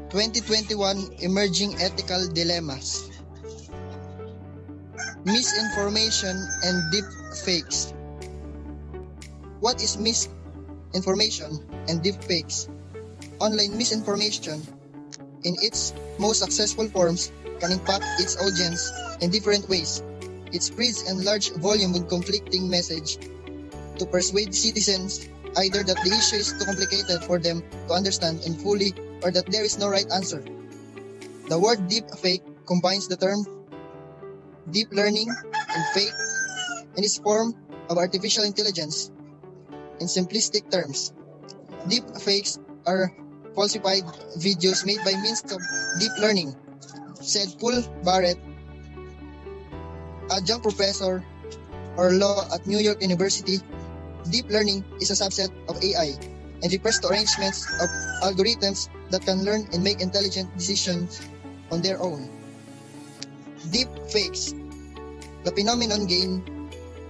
2021 Emerging Ethical Dilemmas. Misinformation and deep fakes. What is misinformation and deep fakes? Online misinformation, in its most successful forms, can impact its audience in different ways. It spreads in large volume with conflicting message to persuade citizens either that the issue is too complicated for them to understand and fully or that there is no right answer. The word deep fake combines the term deep learning and fake and is form of artificial intelligence. In simplistic terms, deep fakes are falsified videos made by means of deep learning, said Paul Barrett, adjunct professor or law at New York University. Deep learning is a subset of AI and refers to arrangements of algorithms that can learn and make intelligent decisions on their own. Deep fakes. The phenomenon gained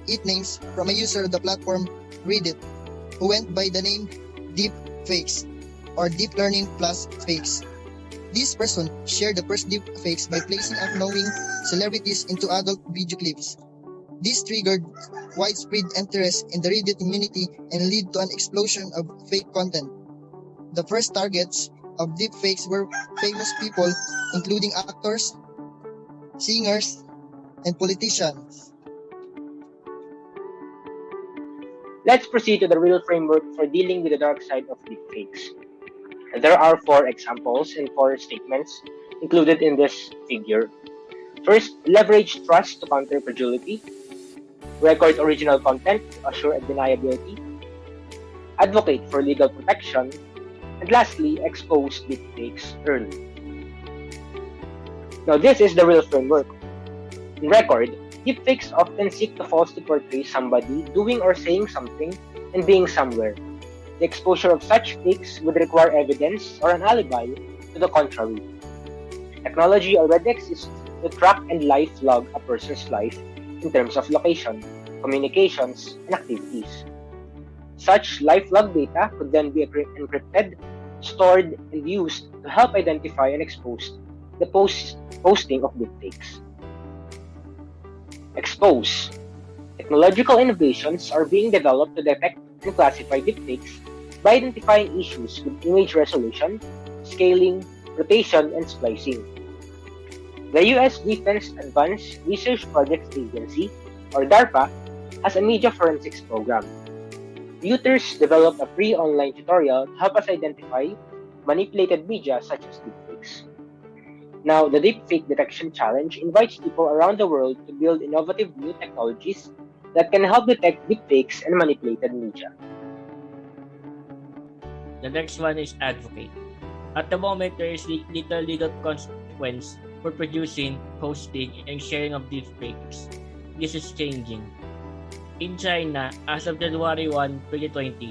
its names from a user of the platform Reddit who went by the name Deep Fakes or Deep Learning Plus Fakes. This person shared the first deep fakes by placing unknowing celebrities into adult video clips. This triggered widespread interest in the Reddit community and led to an explosion of fake content. The first targets of deep fakes were famous people, including actors, singers, and politicians. Let's proceed to the real framework for dealing with the dark side of deepfakes. There are 4 examples and 4 statements included in this figure. First, leverage trust to counter credulity. Record original content to assure deniability. Advocate for legal protection. And lastly, expose deepfakes early. Now, this is the real framework. In record, deepfakes often seek to falsely portray somebody doing or saying something and being somewhere. The exposure of such fakes would require evidence or an alibi to the contrary. Technology already exists to track and live log a person's life in terms of location, communications, and activities. Such live log data could then be encrypted, stored, and used to help identify and expose the posting of deepfakes. Expose. Technological innovations are being developed to detect and classify deepfakes by identifying issues with image resolution, scaling, rotation, and splicing. The U.S. Defense Advanced Research Projects Agency, or DARPA, has a media forensics program. Users develop a free online tutorial to help us identify manipulated media such as deepfakes. Now, the Deepfake Detection Challenge invites people around the world to build innovative new technologies that can help detect deepfakes and manipulated media. The next one is advocate. At the moment, there is little legal consequence for producing, posting, and sharing of deepfakes. This is changing. In China, as of January 1, 2020,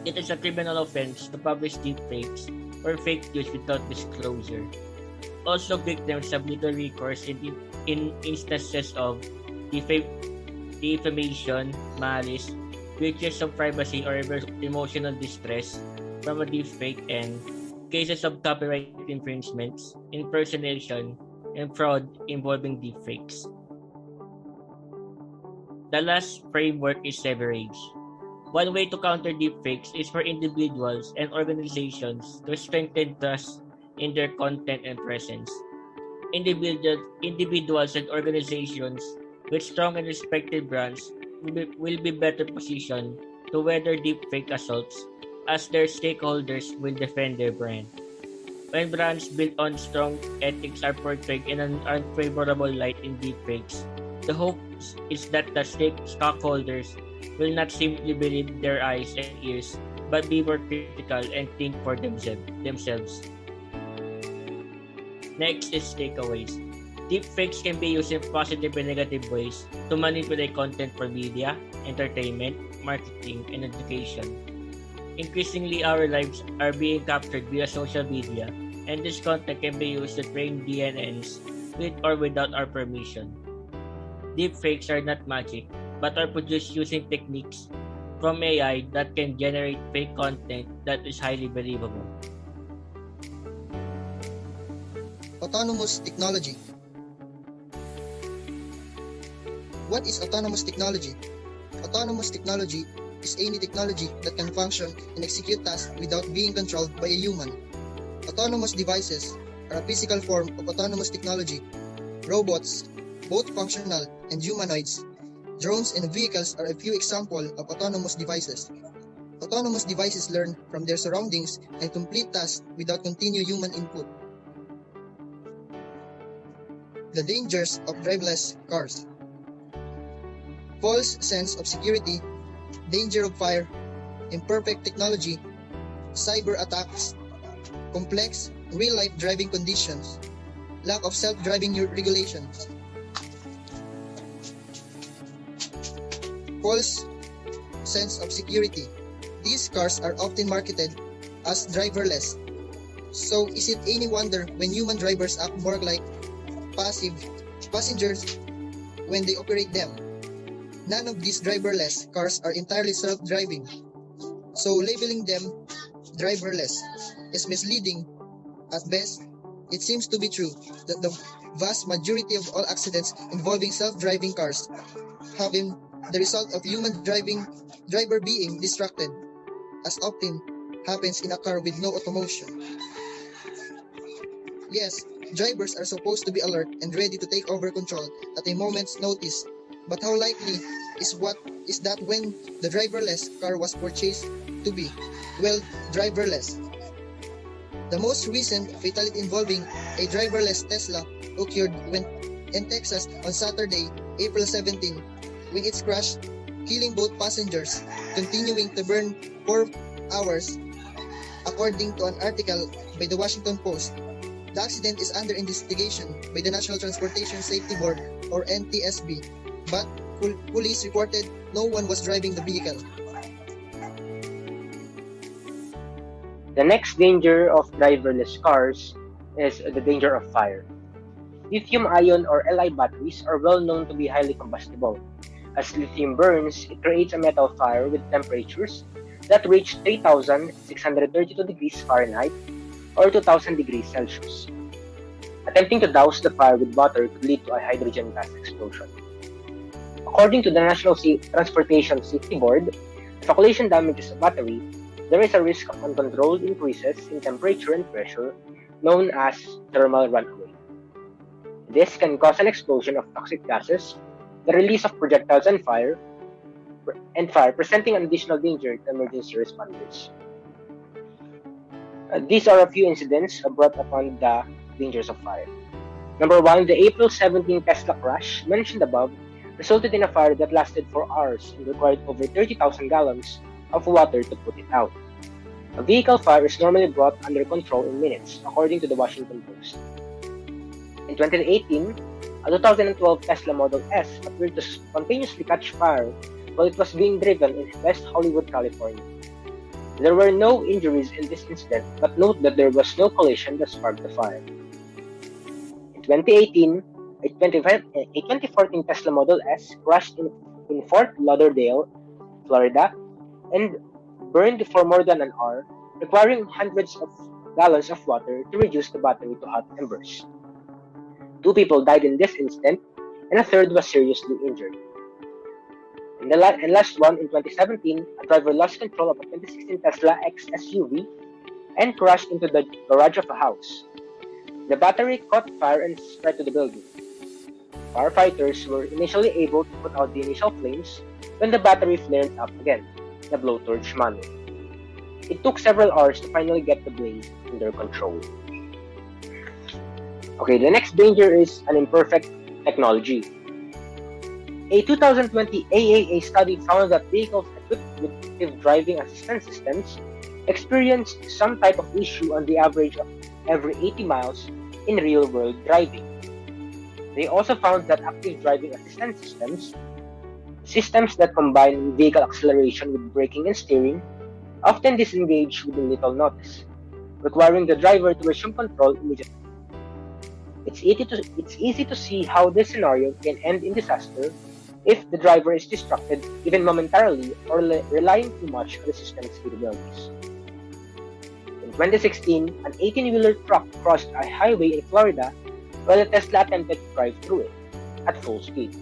it is a criminal offense to publish deepfakes or fake news without disclosure. Also, victims have little recourse in instances of defamation, malice, breaches of privacy or emotional distress from a deepfake, and cases of copyright infringements, impersonation, and fraud involving deepfakes. The last framework is severage. One way to counter deepfakes is for individuals and organizations to strengthen trust in their content and presence. Individuals and organizations with strong and respected brands will be better positioned to weather deepfake assaults as their stakeholders will defend their brand. When brands built on strong ethics are portrayed in an unfavorable light in deepfakes, the hope is that the stockholders will not simply believe their eyes and ears, but be more critical and think for themselves. Next is takeaways. Deepfakes can be used in positive and negative ways to manipulate content for media, entertainment, marketing, and education. Increasingly, our lives are being captured via social media, and this content can be used to train DNNs with or without our permission. Deepfakes are not magic, but are produced using techniques from AI that can generate fake content that is highly believable. Autonomous technology. What is autonomous technology? Autonomous technology is any technology that can function and execute tasks without being controlled by a human. Autonomous devices are a physical form of autonomous technology. Robots, both functional and humanoids, drones and vehicles are a few examples of autonomous devices. Autonomous devices learn from their surroundings and complete tasks without continued human input. The dangers of driverless cars. False sense of security, danger of fire, imperfect technology, cyber attacks, complex real-life driving conditions, lack of self-driving regulations. False sense of security. These cars are often marketed as driverless. So is it any wonder when human drivers act more like passive passengers when they operate them? None of these driverless cars are entirely self-driving. So labeling them driverless is misleading. At best, it seems to be true that the vast majority of all accidents involving self-driving cars have been the result of human driver being distracted, as often happens in a car with no automotion. Yes, drivers are supposed to be alert and ready to take over control at a moment's notice, but how likely is that when the driverless car was purchased to be, well, driverless? The most recent fatality involving a driverless Tesla occurred in Texas on Saturday, April 17, when it crashed, killing both passengers, continuing to burn for hours, according to an article by the Washington Post. The accident is under investigation by the National Transportation Safety Board, or NTSB, but police reported no one was driving the vehicle. The next danger of driverless cars is the danger of fire. Lithium-ion or Li batteries are well known to be highly combustible. As lithium burns, it creates a metal fire with temperatures that reach 3,632 degrees Fahrenheit or 2,000 degrees Celsius. Attempting to douse the fire with water could lead to a hydrogen gas explosion. According to the National Transportation Safety Board, if a collision damages a battery, there is a risk of uncontrolled increases in temperature and pressure known as thermal runaway. This can cause an explosion of toxic gases, the release of projectiles and fire, presenting an additional danger to emergency responders. These are a few incidents brought upon the dangers of fire. Number 1, the April 17 Tesla crash mentioned above resulted in a fire that lasted for hours and required over 30,000 gallons of water to put it out. A vehicle fire is normally brought under control in minutes, according to the Washington Post. In 2018, a 2012 Tesla Model S appeared to spontaneously catch fire while it was being driven in West Hollywood, California. There were no injuries in this incident, but note that there was no collision that sparked the fire. In 2018, a 2014 Tesla Model S crashed in Fort Lauderdale, Florida, and burned for more than an hour, requiring hundreds of gallons of water to reduce the battery to hot embers. 2 people died in this incident, and a third was seriously injured. And last one, in 2017, a driver lost control of a 2016 Tesla X SUV and crashed into the garage of a house. The battery caught fire and spread to the building. Firefighters were initially able to put out the initial flames when the battery flared up again, the blowtorch manner. It took several hours to finally get the blaze under control. Okay, the next danger is an imperfect technology. A 2020 AAA study found that vehicles equipped with active driving assistance systems experienced some type of issue on the average of every 80 miles in real-world driving. They also found that active driving assistance systems that combine vehicle acceleration with braking and steering, often disengage with little notice, requiring the driver to resume control immediately. It's easy to see how this scenario can end in disaster if the driver is distracted even momentarily or relying too much on the system's capabilities. In 2016, an 18-wheeler truck crossed a highway in Florida while the Tesla attempted to drive through it at full speed.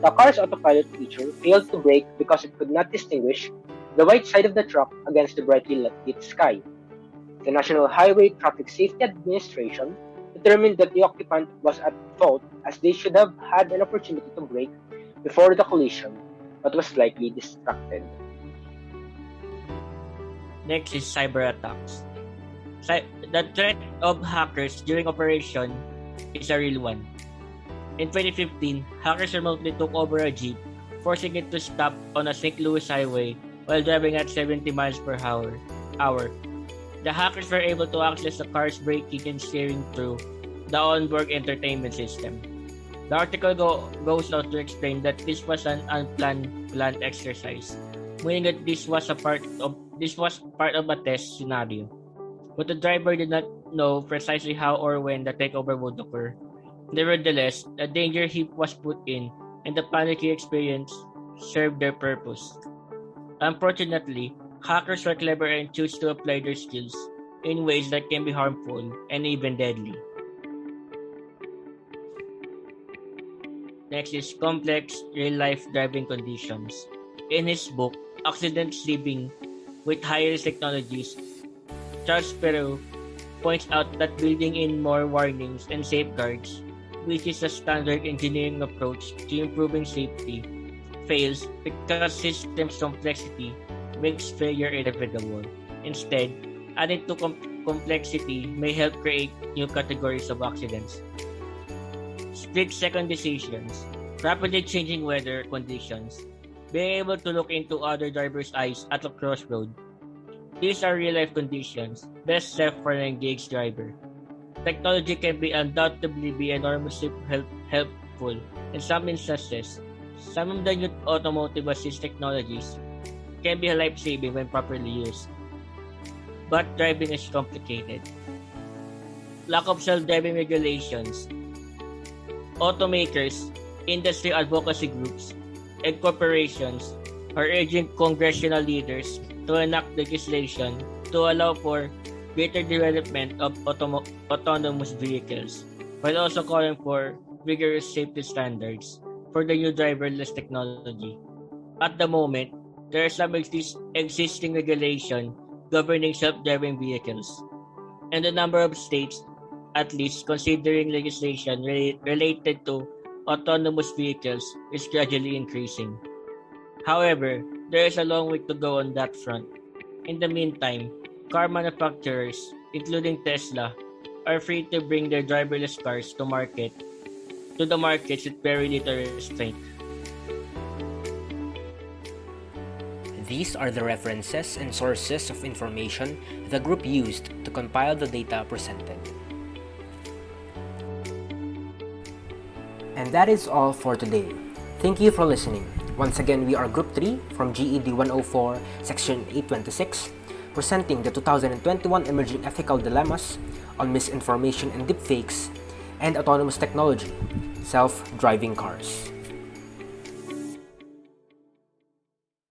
The car's autopilot feature failed to brake because it could not distinguish the white side of the truck against the brightly lit sky. The National Highway Traffic Safety Administration determined that the occupant was at fault as they should have had an opportunity to brake before the collision but was likely distracted. Next is cyber attacks. The threat of hackers during operation is a real one. In 2015, hackers remotely took over a jeep, forcing it to stop on a St. Louis highway while driving at 70 miles per hour. The hackers were able to access the car's braking and steering through the onboard entertainment system. The article goes on to explain that this was an unplanned exercise, meaning that this was part of a test scenario. But the driver did not know precisely how or when the takeover would occur. Nevertheless, a danger heap was put in, and the panic he experienced served their purpose. Unfortunately, hackers were clever and choose to apply their skills in ways that can be harmful and even deadly. Next is complex real-life driving conditions. In his book, Accidents Living with High-Risk Technologies, Charles Perrow points out that building in more warnings and safeguards, which is a standard engineering approach to improving safety, fails because systems complexity makes failure inevitable. Instead, adding to complexity may help create new categories of accidents. Split second decisions, rapidly changing weather conditions, being able to look into other drivers' eyes at a crossroad. These are real-life conditions, best left for an engaged driver. Technology can undoubtedly be enormously helpful in some instances. Some of the new automotive assist technologies can be life-saving when properly used. But driving is complicated. Lack of self-driving regulations. Automakers, industry advocacy groups, and corporations are urging congressional leaders to enact legislation to allow for greater development of autonomous vehicles, while also calling for rigorous safety standards for the new driverless technology. At the moment, there are some existing regulation governing self-driving vehicles, and the number of states at least considering legislation related to autonomous vehicles is gradually increasing. However, there is a long way to go on that front. In the meantime, car manufacturers, including Tesla, are free to bring their driverless cars to the markets with very little restraint. These are the references and sources of information the group used to compile the data presented. And that is all for today. Thank you for listening. Once again, we are Group 3 from GED104, Section 826, presenting the 2021 Emerging Ethical Dilemmas on Misinformation and Deepfakes and Autonomous Technology, Self-Driving Cars.